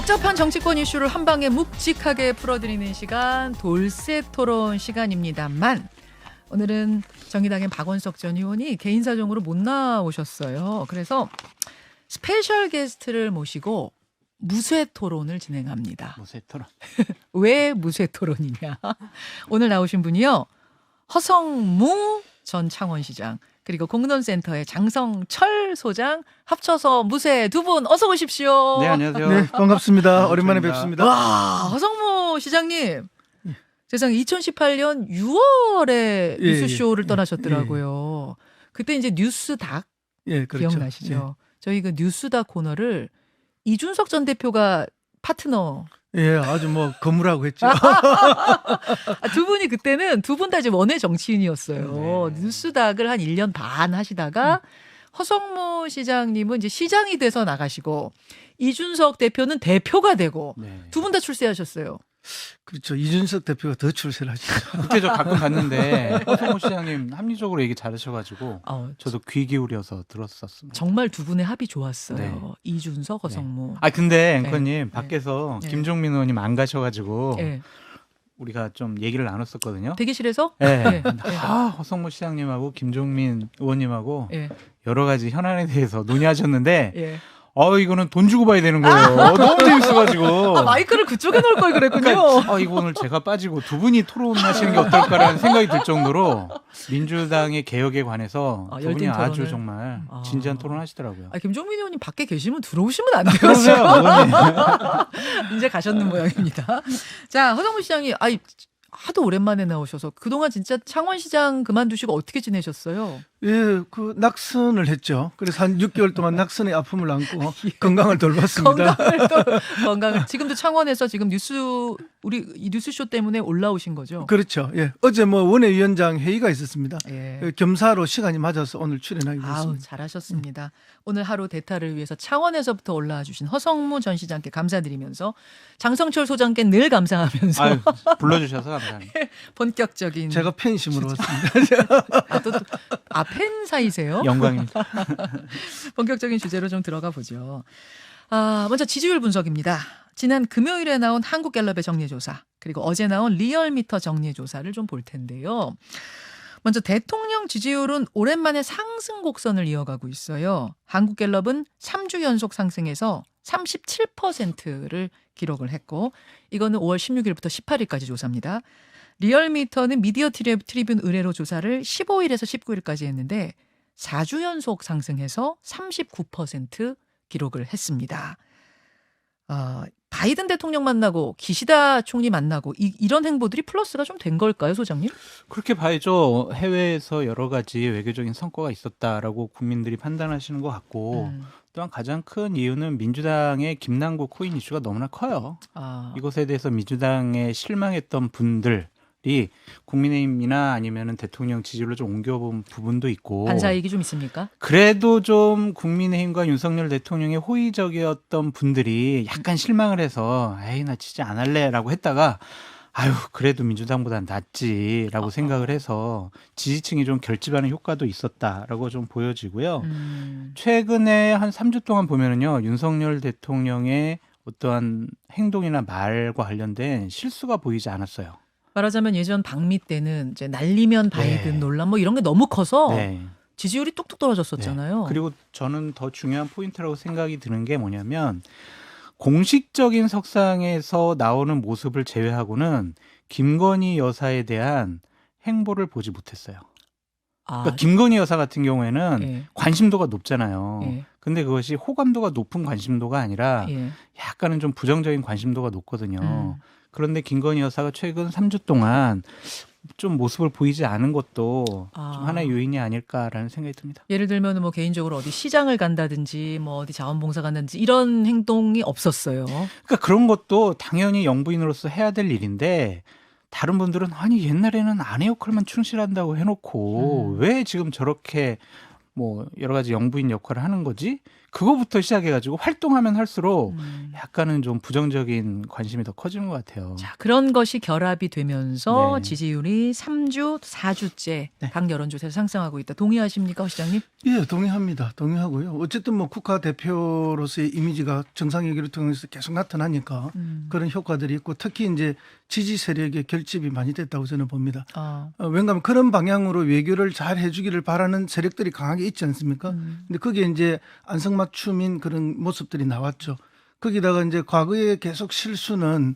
복잡한 정치권 이슈를 한 방에 묵직하게 풀어드리는 시간 돌쇠 토론 시간입니다만 오늘은 정의당의 박원석 전 의원이 개인 사정으로 못 나오셨어요. 그래서 스페셜 게스트를 모시고 무쇠 토론을 진행합니다. 무쇠 토론. 왜 무쇠 토론이냐? 오늘 나오신 분이요. 허성무 전 창원시장 그리고 공론센터의 장성철 소장 합쳐서 무쇠 두 분 어서 오십시오. 네, 안녕하세요. 네, 반갑습니다. 오랜만에 뵙습니다. 와, 허성무 시장님. 세상에 2018년 6월에 예, 뉴스쇼를 떠나셨더라고요. 그때 이제 뉴스닥 예, 그렇죠. 기억나시죠? 저희 그 뉴스닥 코너를 이준석 전 대표가 파트너. 예, 아주 뭐 거물하고 했죠. 두 분이 그때는 두 분 다 이제 원외 정치인이었어요. 네. 뉴스닥을 한 1년 반 하시다가 허성무 시장님은 이제 시장이 돼서 나가시고 이준석 대표는 대표가 되고 네. 두 분 다 출세하셨어요. 그렇죠. 이준석 대표가 더 출세를 하시죠. 그때 저 가끔 갔는데 허성무 시장님 합리적으로 얘기 잘하셔가지고 저도 귀 기울여서 들었었습니다. 정말 두 분의 합이 좋았어요. 네. 이준석, 허성무. 아 근데 네. 앵커님 네. 밖에서 네. 김종민 의원님 안 가셔가지고 네. 우리가 좀 얘기를 나눴었거든요. 대기실에서? 네. 네. 아, 허성무 시장님하고 김종민 의원님하고 예. 여러 가지 현안에 대해서 논의하셨는데 예. 이거는 돈 주고 봐야 되는 거예요. 너무 재밌어가지고. 아, 마이크를 그쪽에 놓을 걸 그랬군요. 이거 오늘 제가 빠지고 두 분이 토론하시는 게 어떨까라는 생각이 들 정도로 민주당의 개혁에 관해서 두 분이 열띤 아주 토론을. 정말 진지한 토론하시더라고요. 김종민 의원님 밖에 계시면 들어오시면 안 돼요. 그러세요, 의원님. 이제 가셨는 모양입니다. 자, 허성무 시장이 하도 오랜만에 나오셔서 그동안 진짜 창원시장 그만두시고 어떻게 지내셨어요? 예, 그 낙선을 했죠. 그래서 한 6개월 동안 낙선의 아픔을 안고 건강을 돌봤습니다. 건강을 지금도 창원에서 지금 우리 이 뉴스쇼 때문에 올라오신 거죠? 그렇죠. 예, 어제 뭐 원외위원장 회의가 있었습니다. 예. 겸사로 시간이 맞아서 오늘 출연하게 아우, 됐습니다. 잘하셨습니다. 오늘 하루 대타를 위해서 창원에서부터 올라와 주신 허성무 전 시장께 감사드리면서 장성철 소장께 늘 감사하면서 아유, 불러주셔서 감사합니다. 본격적인 제가 팬심으로 왔습니다. 팬 사이세요? 영광입니다. 본격적인 주제로 좀 들어가 보죠. 먼저 지지율 분석입니다. 지난 금요일에 나온 한국갤럽의 정리조사 그리고 어제 나온 리얼미터 정리조사를 좀 볼 텐데요. 먼저 대통령 지지율은 오랜만에 상승 곡선을 이어가고 있어요. 한국갤럽은 3주 연속 상승해서 37%를 기록을 했고 이거는 5월 16일부터 18일까지 조사입니다. 리얼미터는 미디어 트리뷴 의뢰로 조사를 15일에서 19일까지 했는데 4주 연속 상승해서 39% 기록을 했습니다. 바이든 대통령 만나고 기시다 총리 만나고 이런 행보들이 플러스가 좀 된 걸까요, 소장님? 그렇게 봐야죠. 해외에서 여러 가지 외교적인 성과가 있었다라고 국민들이 판단하시는 것 같고 또한 가장 큰 이유는 민주당의 김남국 코인 이슈가 너무나 커요. 이것에 대해서 민주당에 실망했던 분들이 국민의힘이나 아니면 대통령 지지율로 좀 옮겨본 부분도 있고 반사이익이 좀 있습니까? 그래도 좀 국민의힘과 윤석열 대통령의 호의적이었던 분들이 약간 실망을 해서 에이 나 진짜 안 할래라고 했다가 그래도 민주당보단 낫지라고 생각을 해서 지지층이 좀 결집하는 효과도 있었다라고 좀 보여지고요. 최근에 한 3주 동안 보면은요. 윤석열 대통령의 어떠한 행동이나 말과 관련된 실수가 보이지 않았어요. 말하자면 예전 박미 때는 이제 날리면 바이든 네. 논란 뭐 이런 게 너무 커서 네. 지지율이 뚝뚝 떨어졌었잖아요. 네. 그리고 저는 더 중요한 포인트라고 생각이 드는 게 뭐냐면 공식적인 석상에서 나오는 모습을 제외하고는 김건희 여사에 대한 행보를 보지 못했어요. 그러니까 김건희 여사 같은 경우에는 예. 관심도가 높잖아요. 예. 근데 그것이 호감도가 높은 관심도가 아니라 예. 약간은 좀 부정적인 관심도가 높거든요. 그런데 김건희 여사가 최근 3주 동안 좀 모습을 보이지 않은 것도 좀 하나의 요인이 아닐까라는 생각이 듭니다. 예를 들면 뭐 개인적으로 어디 시장을 간다든지 뭐 어디 자원봉사 간다든지 이런 행동이 없었어요. 그러니까 그런 것도 당연히 영부인으로서 해야 될 일인데 다른 분들은 아니 옛날에는 아내 역할만 충실한다고 해놓고 왜 지금 저렇게 뭐 여러 가지 영부인 역할을 하는 거지? 그거부터 시작해가지고 활동하면 할수록 음. 약간은 좀 부정적인 관심이 더 커지는 것 같아요. 자, 그런 것이 결합이 되면서 네. 지지율이 3주, 4주째 네. 각 여론조사에서 상승하고 있다. 동의하십니까, 허 시장님? 예, 동의합니다. 동의하고요. 어쨌든 뭐 국가 대표로서의 이미지가 정상회의를 통해서 계속 나타나니까 그런 효과들이 있고 특히 이제 지지 세력의 결집이 많이 됐다고 저는 봅니다. 왜냐하면 그런 방향으로 외교를 잘 해주기를 바라는 세력들이 강하게 있지 않습니까? 근데 그게 이제 안성맞춤인 그런 모습들이 나왔죠. 거기다가 이제 과거에 계속 실수는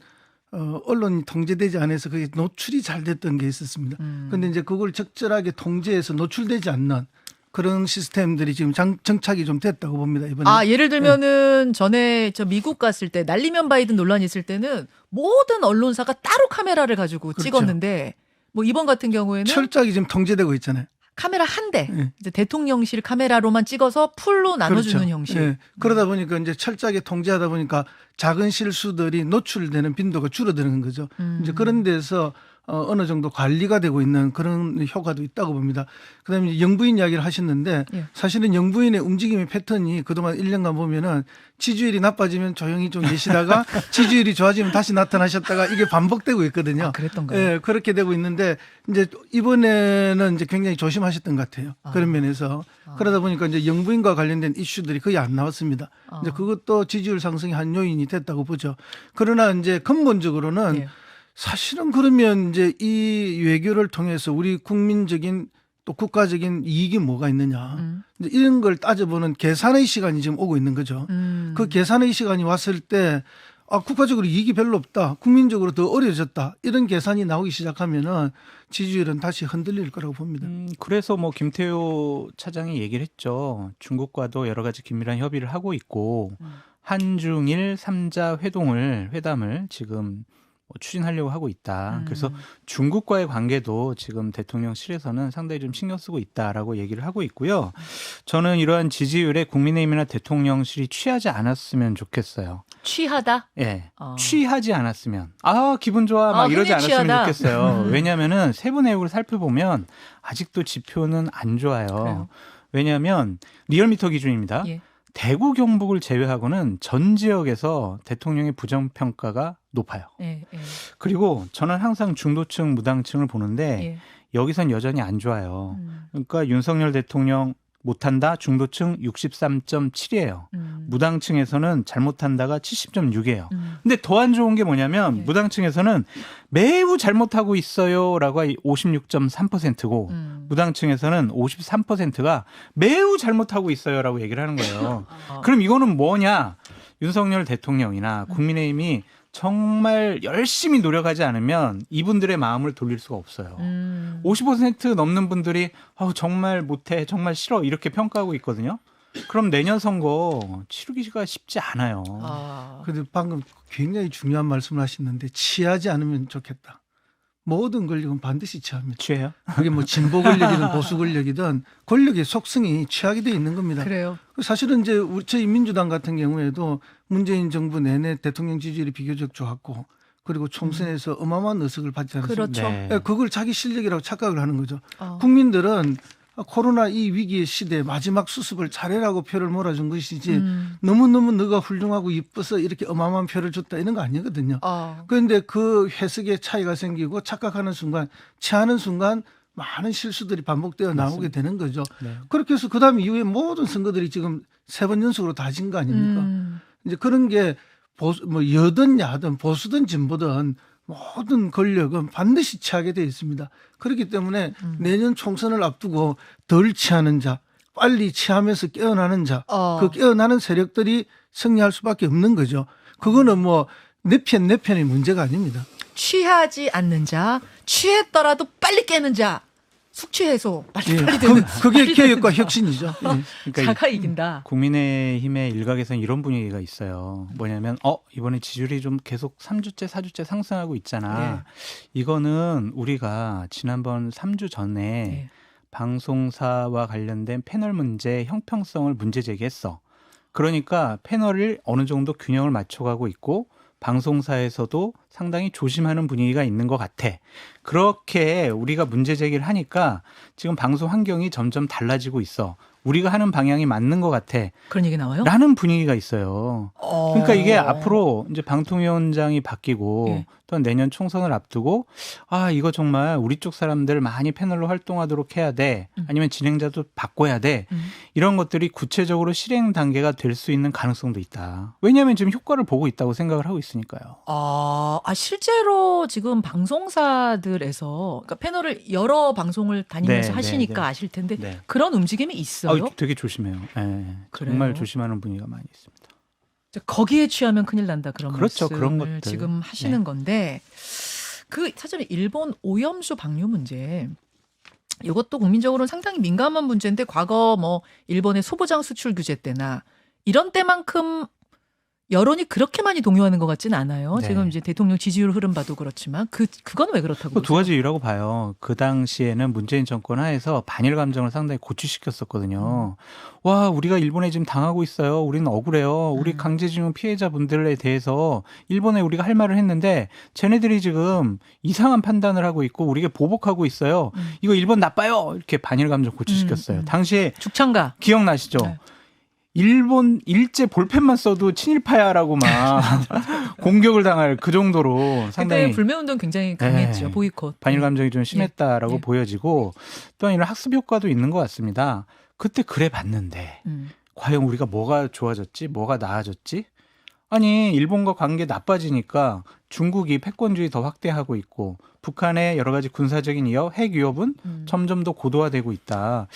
언론이 통제되지 않아서 그게 노출이 잘 됐던 게 있었습니다. 그런데 이제 그걸 적절하게 통제해서 노출되지 않는 그런 시스템들이 지금 정착이 좀 됐다고 봅니다. 이번에. 아, 예를 들면은 전에 저 미국 갔을 때 날리면 바이든 논란이 있을 때는 모든 언론사가 따로 카메라를 가지고 그렇죠. 찍었는데 뭐 이번 같은 경우에는 철저하게 지금 통제되고 있잖아요. 카메라 한 대, 예. 이제 대통령실 카메라로만 찍어서 풀로 나눠주는 그렇죠. 형식. 예. 그러다 보니까 이제 철저하게 통제하다 보니까 작은 실수들이 노출되는 빈도가 줄어드는 거죠. 이제 그런 데서 어느 정도 관리가 되고 있는 그런 효과도 있다고 봅니다. 그다음에 이제 영부인 이야기를 하셨는데 예. 사실은 영부인의 움직임의 패턴이 그동안 1년간 보면은 지지율이 나빠지면 조용히 좀 계시다가 지지율이 좋아지면 다시 나타나셨다가 이게 반복되고 있거든요. 아, 그랬던가요? 예, 그렇게 되고 있는데 이제 이번에는 이제 굉장히 조심하셨던 것 같아요. 그런 면에서 그러다 보니까 이제 영부인과 관련된 이슈들이 거의 안 나왔습니다. 이제 그것도 지지율 상승의 한 요인이 됐다고 보죠. 그러나 이제 근본적으로는 예. 사실은 그러면 이제 이 외교를 통해서 우리 국민적인 또 국가적인 이익이 뭐가 있느냐. 이제 이런 걸 따져보는 계산의 시간이 지금 오고 있는 거죠. 그 계산의 시간이 왔을 때 국가적으로 이익이 별로 없다. 국민적으로 더 어려워졌다. 이런 계산이 나오기 시작하면은 지지율은 다시 흔들릴 거라고 봅니다. 그래서 뭐 김태효 차장이 얘기를 했죠. 중국과도 여러 가지 긴밀한 협의를 하고 있고 한중일 3자 회담을 지금 추진하려고 하고 있다. 그래서 중국과의 관계도 지금 대통령실에서는 상당히 좀 신경 쓰고 있다라고 얘기를 하고 있고요. 저는 이러한 지지율에 국민의힘이나 대통령실이 취하지 않았으면 좋겠어요. 취하다? 예. 취하지 않았으면. 기분 좋아. 막 이러지 않았으면 흥미취하다. 좋겠어요. 왜냐면은 세부 내역을 살펴보면 아직도 지표는 안 좋아요. 그래요? 왜냐하면 리얼미터 기준입니다. 예. 대구 경북을 제외하고는 전 지역에서 대통령의 부정평가가 높아요. 예, 예, 그리고 저는 항상 중도층, 무당층을 보는데 예. 여기선 여전히 안 좋아요. 그러니까 윤석열 대통령 못한다 중도층 63.7이에요. 무당층에서는 잘못한다가 70.6이에요. 근데 더 안 좋은 게 뭐냐면 예. 무당층에서는 매우 잘못하고 있어요라고 56.3%고 무당층에서는 53%가 매우 잘못하고 있어요라고 얘기를 하는 거예요. 그럼 이거는 뭐냐? 윤석열 대통령이나 국민의힘이 정말 열심히 노력하지 않으면 이분들의 마음을 돌릴 수가 없어요. 50% 넘는 분들이 정말 못해, 정말 싫어 이렇게 평가하고 있거든요. 그럼 내년 선거 치르기가 쉽지 않아요. 그런데 방금 굉장히 중요한 말씀을 하셨는데 취하지 않으면 좋겠다. 모든 권력은 반드시 취합니다. 취해요? 그게 뭐 진보 권력이든 보수 권력이든 권력의 속성이 취하게 돼 있는 겁니다. 그래요. 사실은 이제 저희 민주당 같은 경우에도 문재인 정부 내내 대통령 지지율이 비교적 좋았고 그리고 총선에서 어마어마한 의석을 받지 않았습니까? 그렇죠. 네. 그걸 자기 실력이라고 착각을 하는 거죠. 어. 국민들은 코로나 이 위기의 시대에 마지막 수습을 잘해라고 표를 몰아준 것이지 너무너무 너가 훌륭하고 이뻐서 이렇게 어마어마한 표를 줬다 이런 거 아니거든요. 그런데 그 해석의 차이가 생기고 착각하는 순간 취하는 순간 많은 실수들이 반복되어 나오게 되는 거죠. 네. 그렇게 해서 그다음 이후에 모든 선거들이 지금 3번 연속으로 다 진 거 아닙니까? 이제 그런 게 뭐 여든 야든 보수든 진보든 모든 권력은 반드시 취하게 되어 있습니다. 그렇기 때문에 내년 총선을 앞두고 덜 취하는 자, 빨리 취하면서 깨어나는 자, 그 깨어나는 세력들이 승리할 수밖에 없는 거죠. 그거는 뭐 내 편의 문제가 아닙니다. 취하지 않는 자, 취했더라도 빨리 깨는 자, 숙취해소 빨리 예, 되는. 그게 빨리 개혁과 되는 자. 혁신이죠. 예. 그러니까 자가 이긴다. 국민의힘의 일각에서는 이런 분위기가 있어요. 뭐냐면 이번에 지지율이 좀 계속 3주째 4주째 상승하고 있잖아. 네. 이거는 우리가 지난번 3주 전에 네. 방송사와 관련된 패널 문제 형평성을 문제 제기했어. 그러니까 패널을 어느 정도 균형을 맞춰가고 있고 방송사에서도 상당히 조심하는 분위기가 있는 것 같아. 그렇게 우리가 문제 제기를 하니까 지금 방송 환경이 점점 달라지고 있어. 우리가 하는 방향이 맞는 것 같아. 그런 얘기 나와요? 라는 분위기가 있어요. 그러니까 이게 앞으로 이제 방통위원장이 바뀌고 예. 또 내년 총선을 앞두고 이거 정말 우리 쪽 사람들 많이 패널로 활동하도록 해야 돼. 아니면 진행자도 바꿔야 돼. 이런 것들이 구체적으로 실행 단계가 될 수 있는 가능성도 있다. 왜냐하면 지금 효과를 보고 있다고 생각을 하고 있으니까요. 실제로 지금 방송사들에서 그러니까 패널을 여러 방송을 다니면서 네, 하시니까 네, 네. 아실 텐데 네. 그런 움직임이 있어요? 되게 조심해요. 네. 그래요? 정말 조심하는 분위기가 많이 있습니다. 거기에 취하면 큰일 난다 그런 그렇죠. 말씀을 그런 것들. 지금 하시는 네. 건데 그 사전에 일본 오염수 방류 문제 이것도 국민적으로는 상당히 민감한 문제인데 과거 뭐 일본의 소보장 수출 규제 때나 이런 때만큼 여론이 그렇게 많이 동요하는 것 같지는 않아요. 네. 지금 이제 대통령 지지율 흐름 봐도 그렇지만 그건 왜 그렇다고 두 보세요? 가지 이유라고 봐요. 그 당시에는 문재인 정권 하에서 반일 감정을 상당히 고취시켰었거든요. 와, 우리가 일본에 지금 당하고 있어요. 우리는 억울해요. 우리 강제징용 피해자분들에 대해서 일본에 우리가 할 말을 했는데 쟤네들이 지금 이상한 판단을 하고 있고 우리가 보복하고 있어요. 이거 일본 나빠요. 이렇게 반일 감정 고취시켰어요. 당시에 죽창가. 기억나시죠? 네. 일본 일제 볼펜만 써도 친일파야라고 막 공격을 당할 그 정도로 그때 상당히 불매운동 굉장히 강했죠. 네. 보이콧. 반일 감정이 좀 심했다라고 예. 보여지고 또한 이런 학습 효과도 있는 것 같습니다. 그때 그래 봤는데 과연 우리가 뭐가 좋아졌지? 뭐가 나아졌지? 아니 일본과 관계 나빠지니까 중국이 패권주의 더 확대하고 있고 북한의 여러 가지 군사적인 핵 위협은 점점 더 고도화되고 있다.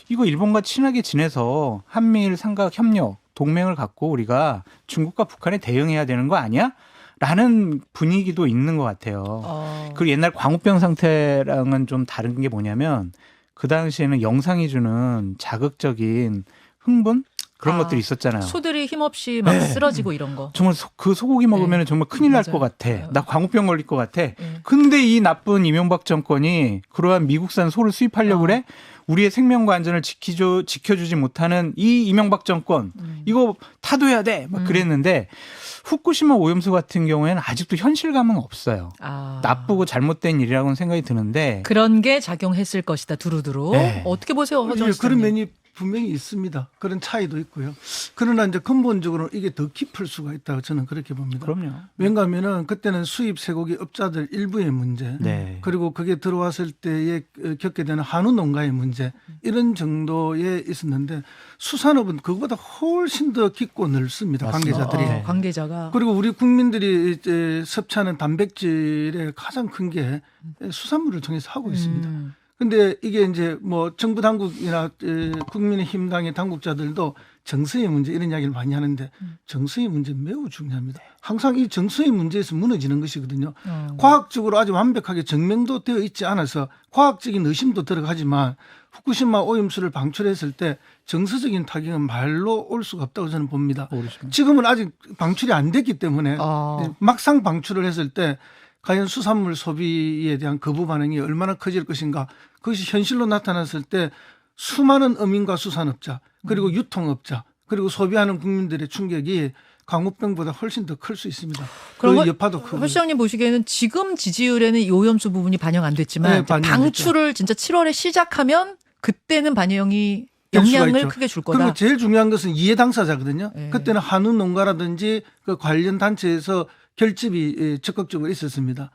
이거 일본과 친하게 지내서 한미일 삼각 협력 동맹을 갖고 우리가 중국과 북한에 대응해야 되는 거 아니야? 라는 분위기도 있는 것 같아요. 그리고 옛날 광우병 상태랑은 좀 다른 게 뭐냐면 그 당시에는 영상이 주는 자극적인 흥분? 그런 것들이 있었잖아요. 소들이 힘없이 막 쓰러지고 이런 거. 정말 그 소고기 먹으면 네. 정말 큰일 날 것 맞아요. 같아. 나 광우병 걸릴 것 같아. 네. 근데 이 나쁜 이명박 정권이 그러한 미국산 소를 수입하려고 그래? 우리의 생명과 안전을 지켜주지 못하는 이 이명박 정권 이거 타도해야 돼. 막 그랬는데 후쿠시마 오염수 같은 경우에는 아직도 현실감은 없어요. 나쁘고 잘못된 일이라고는 생각이 드는데 그런 게 작용했을 것이다. 두루두루. 네. 어떻게 보세요? 허정 예, 시장님? 그런 면이 분명히 있습니다. 그런 차이도 있고요. 그러나 이제 근본적으로 이게 더 깊을 수가 있다고 저는 그렇게 봅니다. 그럼요. 왜냐하면은 그때는 수입 쇠고기 업자들 일부의 문제, 네. 그리고 그게 들어왔을 때에 겪게 되는 한우 농가의 문제 이런 정도에 있었는데 수산업은 그거보다 훨씬 더 깊고 넓습니다. 맞습니다. 관계자들이. 네. 관계자가. 그리고 우리 국민들이 이제 섭취하는 단백질의 가장 큰 게 수산물을 통해서 하고 있습니다. 근데 이게 이제 뭐 정부 당국이나 국민의힘 당의 당국자들도 정서의 문제 이런 이야기를 많이 하는데 정서의 문제 매우 중요합니다. 항상 이 정서의 문제에서 무너지는 것이거든요. 과학적으로 아주 완벽하게 증명도 되어 있지 않아서 과학적인 의심도 들어가지만 후쿠시마 오염수를 방출했을 때 정서적인 타격은 말로 올 수가 없다고 저는 봅니다. 모르시면. 지금은 아직 방출이 안 됐기 때문에 아. 막상 방출을 했을 때 과연 수산물 소비에 대한 거부 반응이 얼마나 커질 것인가. 그것이 현실로 나타났을 때 수많은 어민과 수산업자 그리고 유통업자 그리고 소비하는 국민들의 충격이 광우병보다 훨씬 더 클 수 있습니다. 그럼 그 여파도 크고. 허 시장님 보시기에는 지금 지지율에는 이 오염수 부분이 반영 안 됐지만 네, 반영 안 방출을 진짜 7월에 시작하면 그때는 반영이 될 수가 영향을 있죠. 크게 줄 거다. 그리고 제일 중요한 것은 이해 당사자거든요. 네. 그때는 한우 농가라든지 그 관련 단체에서 결집이 적극적으로 있었습니다.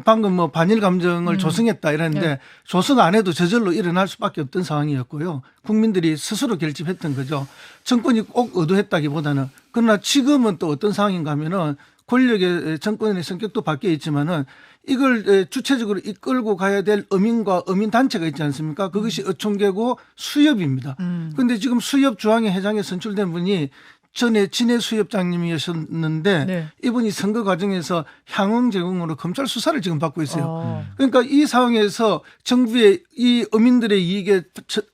방금 뭐 반일 감정을 조성했다 이랬는데 네. 조성 안 해도 저절로 일어날 수밖에 없던 상황이었고요. 국민들이 스스로 결집했던 거죠. 정권이 꼭 의도했다기보다는. 그러나 지금은 또 어떤 상황인가 하면은 권력의 정권의 성격도 바뀌어 있지만은 이걸 주체적으로 이끌고 가야 될 어민과 어민 단체가 있지 않습니까? 그것이 어촌계고 수협입니다. 그런데 지금 수협 중앙회 회장에 선출된 분이 전에 진해 수협장님이셨는데 네. 이분이 선거 과정에서 향응 제공으로 검찰 수사를 지금 받고 있어요. 그러니까 이 상황에서 정부의 이 어민들의 이익에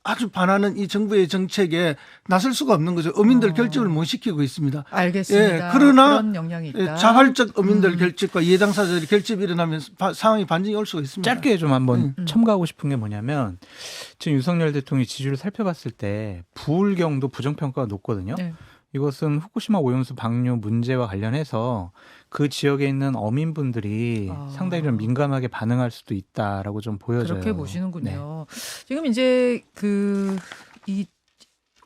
아주 반하는 이 정부의 정책에 나설 수가 없는 거죠. 어민들 결집을 못 시키고 있습니다. 알겠습니다. 예, 그러나 그런 영향이 있다. 자발적 어민들 결집과 이해당사자들의 결집이 일어나면 상황이 반전이 올 수가 있습니다. 짧게 좀 한번 첨가하고 싶은 게 뭐냐면 지금 윤석열 대통령이 지지율을 살펴봤을 때 부울경도 부정평가가 높거든요. 네. 이것은 후쿠시마 오염수 방류 문제와 관련해서 그 지역에 있는 어민분들이 상당히 좀 민감하게 반응할 수도 있다라고 좀 보여져요. 그렇게 보시는군요. 지금 이제 이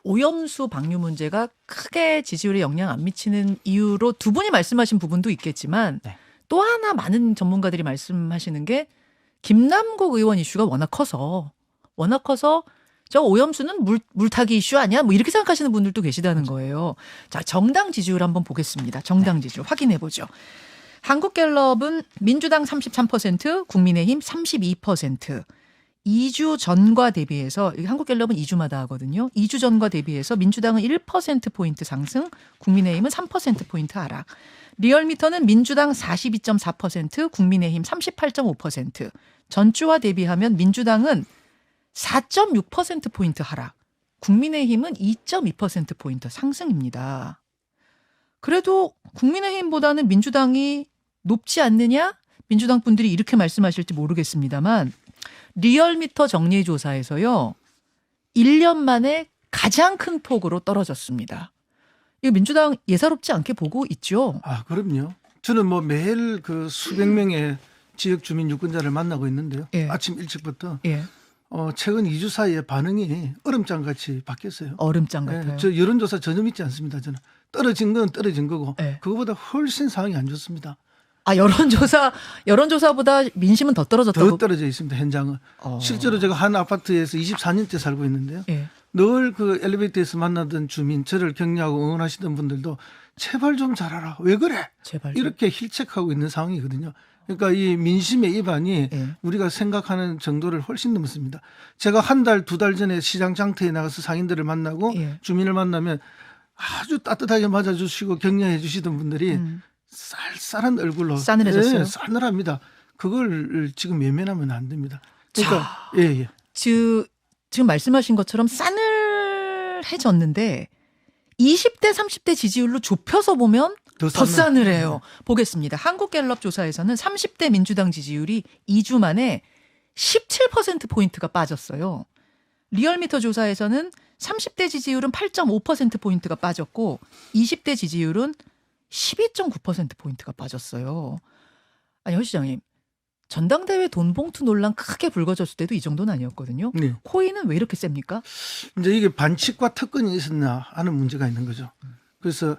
오염수 방류 문제가 크게 지지율에 영향 안 미치는 이유로 두 분이 말씀하신 부분도 있겠지만 네. 또 하나 많은 전문가들이 말씀하시는 게 김남국 의원 이슈가 워낙 커서 저 오염수는 물타기 이슈 아니야? 뭐 이렇게 생각하시는 분들도 계시다는 거예요. 자, 정당 지지율 한번 보겠습니다. 정당 지지율 확인해 보죠. 한국갤럽은 민주당 33%, 국민의힘 32%. 2주 전과 대비해서 한국갤럽은 2주마다 하거든요. 2주 전과 대비해서 민주당은 1%포인트 상승, 국민의힘은 3%포인트 하락. 리얼미터는 민주당 42.4%, 국민의힘 38.5%. 전주와 대비하면 민주당은 4.6%포인트 하락, 국민의힘은 2.2%포인트 상승입니다. 그래도 국민의힘보다는 민주당이 높지 않느냐? 민주당 분들이 이렇게 말씀하실지 모르겠습니다만 리얼미터 정리조사에서요. 1년 만에 가장 큰 폭으로 떨어졌습니다. 이거 민주당 예사롭지 않게 보고 있죠. 아, 그럼요. 저는 뭐 매일 그 수백 명의 지역 주민 유권자를 만나고 있는데요. 예. 아침 일찍부터 예, 최근 2주 사이에 반응이 얼음장같이 바뀌었어요. 얼음장 같아요. 예, 저 여론조사 전혀 믿지 않습니다. 저는 떨어진 건 떨어진 거고 예. 그거보다 훨씬 상황이 안 좋습니다. 아, 여론조사보다 민심은 더 떨어졌다고? 더 떨어져 있습니다. 현장은. 어. 실제로 제가 한 아파트에서 24년째 살고 있는데요. 예. 늘 그 엘리베이터에서 만나던 주민, 저를 격려하고 응원하시던 분들도 제발 좀 잘하라. 왜 그래? 제발 좀. 이렇게 힐책하고 있는 상황이거든요. 그러니까 이 민심의 이반이 예. 우리가 생각하는 정도를 훨씬 넘습니다. 제가 한 달, 두 달 전에 시장 장터에 나가서 상인들을 만나고 예. 주민을 만나면 아주 따뜻하게 맞아주시고 격려해 주시던 분들이 쌀쌀한 얼굴로 싸늘해졌어요? 예, 싸늘합니다. 그걸 지금 외면하면 안 됩니다. 그러니까 예. 지금 말씀하신 것처럼 싸늘해졌는데 20대, 30대 지지율로 좁혀서 보면 더 싸늘해요. 보겠습니다. 한국갤럽 조사에서는 30대 민주당 지지율이 2주 만에 17%포인트가 빠졌어요. 리얼미터 조사에서는 30대 지지율은 8.5%포인트가 빠졌고 20대 지지율은 12.9%포인트가 빠졌어요. 아니, 허 시장님. 전당대회 돈봉투 논란 크게 불거졌을 때도 이 정도는 아니었거든요. 네. 코인은 왜 이렇게 셉니까? 이제 이게 반칙과 특권이 있었나 하는 문제가 있는 거죠. 그래서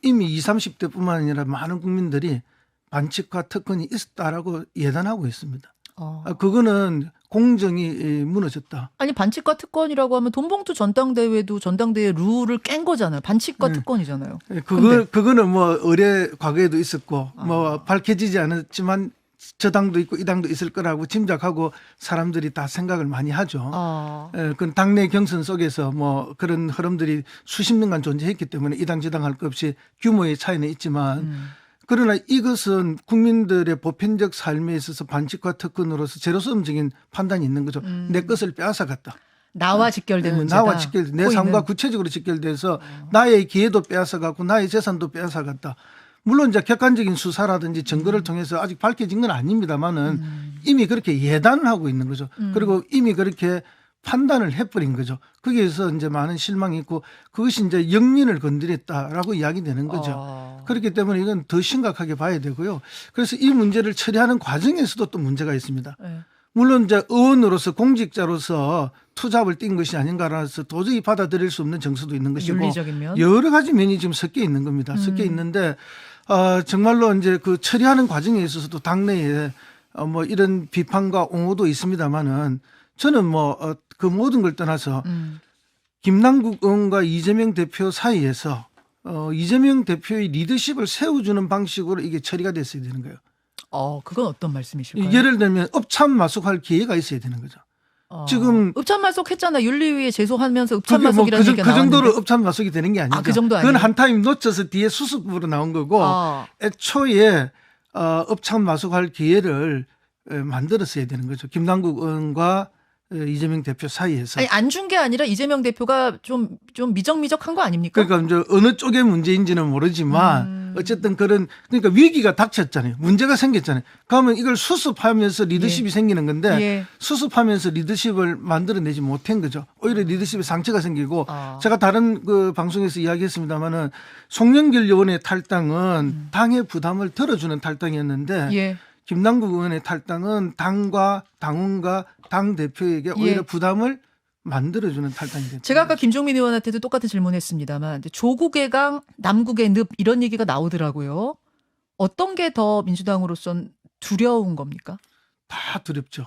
이미 20, 30대뿐만 아니라 많은 국민들이 반칙과 특권이 있었다라고 예단하고 있습니다. 그거는 공정이 무너졌다. 아니, 반칙과 특권이라고 하면 돈봉투 전당대회도 전당대회 룰을 깬 거잖아요. 반칙과 네. 특권이잖아요. 그거는 뭐 의뢰 과거에도 있었고 뭐 밝혀지지 않았지만 저 당도 있고 이 당도 있을 거라고 짐작하고 사람들이 다 생각을 많이 하죠. 그 당내 경선 속에서 뭐 그런 흐름들이 수십 년간 존재했기 때문에 이 당 저 당 할 것 없이 규모의 차이는 있지만 그러나 이것은 국민들의 보편적 삶에 있어서 반칙과 특권으로서 제로섬적인 판단이 있는 거죠. 내 것을 빼앗아갔다. 나와 직결된 문제다. 나와 직결된 내 코인은. 삶과 구체적으로 직결돼서 나의 기회도 빼앗아갔고 나의 재산도 빼앗아갔다. 물론 이제 객관적인 수사라든지 증거를 통해서 아직 밝혀진 건 아닙니다만은 이미 그렇게 예단을 하고 있는 거죠. 그리고 이미 그렇게 판단을 해버린 거죠. 거기에서 이제 많은 실망이 있고 그것이 이제 영민을 건드렸다라고 이야기되는 거죠. 그렇기 때문에 이건 더 심각하게 봐야 되고요. 그래서 이 문제를 처리하는 과정에서도 또 문제가 있습니다. 네. 물론 이제 의원으로서 공직자로서 투잡을 띈 것이 아닌가라서 도저히 받아들일 수 없는 정서도 있는 것이고 윤리적인 면. 여러 가지 면이 지금 섞여 있는 겁니다. 섞여 있는데 정말로 이제 그 처리하는 과정에 있어서도 당내에 뭐 이런 비판과 옹호도 있습니다만은 저는 뭐 그 모든 걸 떠나서 김남국 의원과 이재명 대표 사이에서 이재명 대표의 리더십을 세워주는 방식으로 이게 처리가 됐어야 되는 거예요. 그건 어떤 말씀이실까요? 예를 들면 업참마속할 기회가 있어야 되는 거죠. 지금 읍참마속 했잖아. 윤리위에 제소하면서 읍참마속이라는 얘기가 그 정도로 나왔는데. 업참마속이 되는 게 아니죠. 그 정도 그건 아니에요? 한 타임 놓쳐서 뒤에 수습으로 나온 거고 애초에 업참마속할 기회를 만들었어야 되는 거죠. 김남국 의원과 이재명 대표 사이에서. 아니, 안 준 게 아니라 이재명 대표가 좀 미적미적한 거 아닙니까? 그러니까 이제 어느 쪽의 문제인지는 모르지만 어쨌든 그러니까 위기가 닥쳤잖아요. 문제가 생겼잖아요. 그러면 이걸 수습하면서 리더십이 생기는 건데 수습하면서 리더십을 만들어내지 못한 거죠. 오히려 리더십에 상처가 생기고 제가 다른 그 방송에서 이야기했습니다마는 송영길 의원의 탈당은 당의 부담을 덜어주는 탈당이었는데 김남국 의원의 탈당은 당과 당원과 당 대표에게 오히려 부담을 만들어주는 탈당이 됐죠. 제가 아까 김종민 의원한테도 똑같은 질문했습니다만 조국의 강, 남국의 늪 이런 얘기가 나오더라고요. 어떤 게 더 민주당으로선 두려운 겁니까? 다 두렵죠.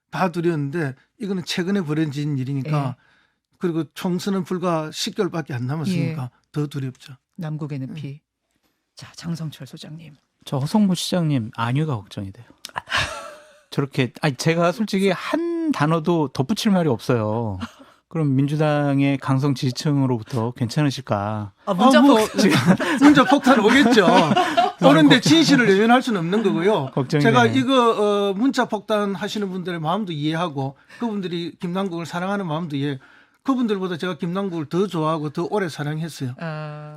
다 두려운데 이거는 최근에 벌어진 일이니까 그리고 총선은 불과 10개월밖에 안 남았으니까 더 두렵죠. 남국의 늪이. 자, 장성철 소장님. 저 허성무 시장님 안위가 걱정이 돼요. 저렇게 제가 솔직히 한 단어도 덧붙일 말이 없어요. 그럼 민주당의 강성 지지층으로부터 괜찮으실까? 문자 폭탄 오겠죠. 오는데 진실을 외면할 수는 없는 거고요. 걱정이 제가 되네. 이거 문자 폭탄 하시는 분들의 마음도 이해하고 그분들이 김남국을 사랑하는 마음도 이해. 그분들보다 제가 김남국을 더 좋아하고 더 오래 사랑했어요.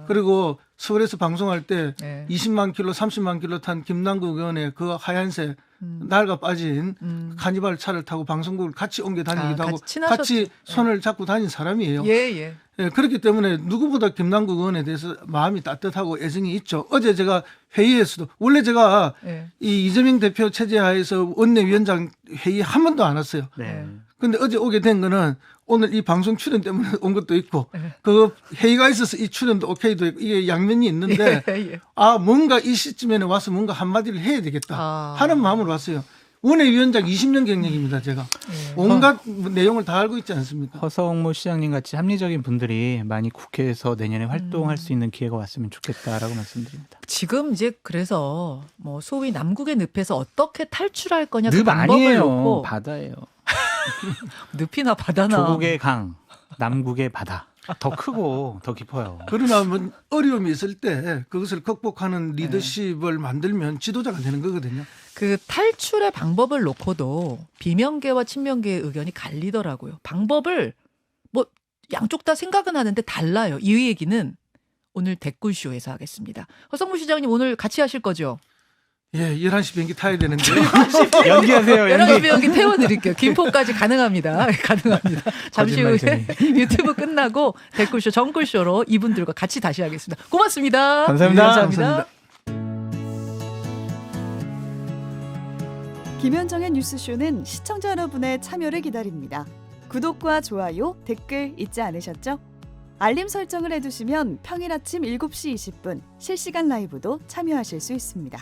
그리고 서울에서 방송할 때 20만 킬로, 30만 킬로 탄 김남국 의원의 그 하얀색 낡아 빠진 카니발 차를 타고 방송국을 같이 옮겨 다니기도 하고 같이 손을 잡고 다닌 사람이에요. 예, 그렇기 때문에 누구보다 김남국 의원에 대해서 마음이 따뜻하고 애정이 있죠. 어제 제가 회의에서도 원래 제가 이 이재명 대표 체제 하에서 원내위원장 회의 한 번도 안 왔어요. 근데 어제 오게 된 거는 오늘 이 방송 출연 때문에 온 것도 있고 그 회의가 있어서 이 출연도 오케이도 있고 이게 양면이 있는데 뭔가 이 시점에는 와서 뭔가 한마디를 해야 되겠다 하는 마음으로 왔어요. 원내위원장 20년 경력입니다. 제가 온갖 내용을 다 알고 있지 않습니까? 허성무 시장님 같이 합리적인 분들이 많이 국회에서 내년에 활동할 수 있는 기회가 왔으면 좋겠다라고 말씀드립니다. 지금 이제 그래서 뭐 소위 남국의 늪에서 어떻게 탈출할 거냐 그 늪 방법을 아니에요. 놓고 바다예요. 늪이나 바다나 조국의 강, 남국의 바다. 더 크고 더 깊어요. 그러나 뭐 어려움이 있을 때 그것을 극복하는 리더십을 만들면 지도자가 되는 거거든요. 그 탈출의 방법을 놓고도 비명계와 친명계의 의견이 갈리더라고요. 방법을 뭐 양쪽 다 생각은 하는데 달라요. 이 얘기는 오늘 댓글쇼에서 하겠습니다. 허성무 시장님 오늘 같이 하실 거죠? 예, 11시 비행기 타야 되는데요. 연기하세요. 11시 비행기 태워드릴게요. 김포까지 가능합니다. 가능합니다. 잠시 후에 유튜브 끝나고 댓글쇼, 정글쇼로 이분들과 같이 다시 하겠습니다. 고맙습니다. 감사합니다. 감사합니다. 김현정의 뉴스쇼는 시청자 여러분의 참여를 기다립니다. 구독과 좋아요, 댓글 잊지 않으셨죠? 알림 설정을 해두시면 평일 아침 7시 20분 실시간 라이브도 참여하실 수 있습니다.